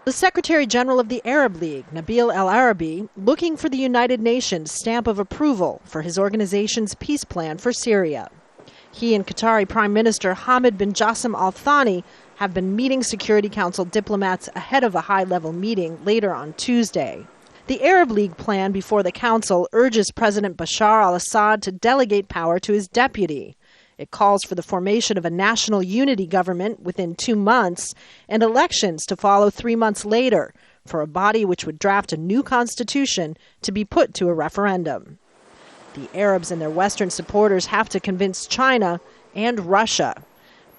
The Secretary General of the Arab League, Nabil al-Arabi, looking for the United Nations stamp of approval for his organization's peace plan for Syria. He and Qatari Prime Minister Hamad bin Jassim Al Thani have been meeting Security Council diplomats ahead of a high-level meeting later on Tuesday. The Arab League plan before the Council urges President Bashar al-Assad to delegate power to his deputy. It calls for the formation of a national unity government within 2 months and elections to follow 3 months later for a body which would draft a new constitution to be put to a referendum. The Arabs and their Western supporters have to convince China and Russia.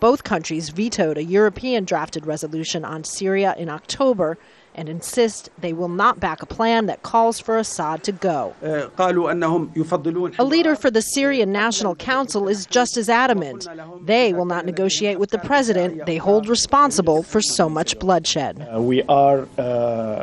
Both countries vetoed a European drafted resolution on Syria in October and insist they will not back a plan that calls for Assad to go. A leader for the Syrian National Council is just as adamant. They will not negotiate with the president they hold responsible for so much bloodshed. We are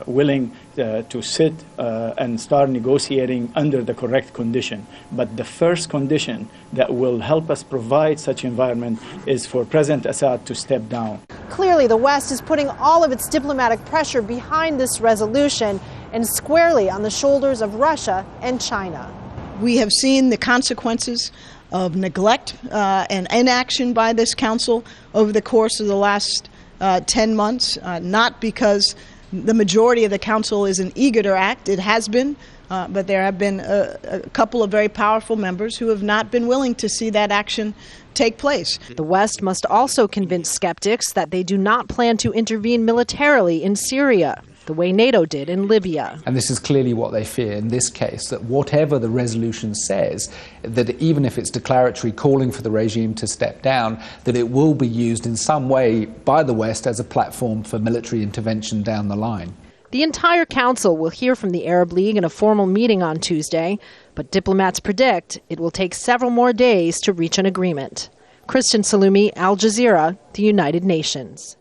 willing to sit and start negotiating under the correct condition. But the first condition that will help us provide such environment is for President Assad to step down. Clearly, the West is putting all of its diplomatic pressure behind this resolution and squarely on the shoulders of Russia and China. We have seen the consequences of neglect and inaction by this council over the course of the last 10 months, not because the majority of the council isn't eager to act. It has been, but there have been a couple of very powerful members who have not been willing to see that action take place. The West must also convince skeptics that they do not plan to intervene militarily in Syria, the way NATO did in Libya. And this is clearly what they fear in this case, that whatever the resolution says, that even if it's declaratory calling for the regime to step down, that it will be used in some way by the West as a platform for military intervention down the line. The entire council will hear from the Arab League in a formal meeting on Tuesday, but diplomats predict it will take several more days to reach an agreement. Kristen, Saloomey, Al Jazeera, the United Nations.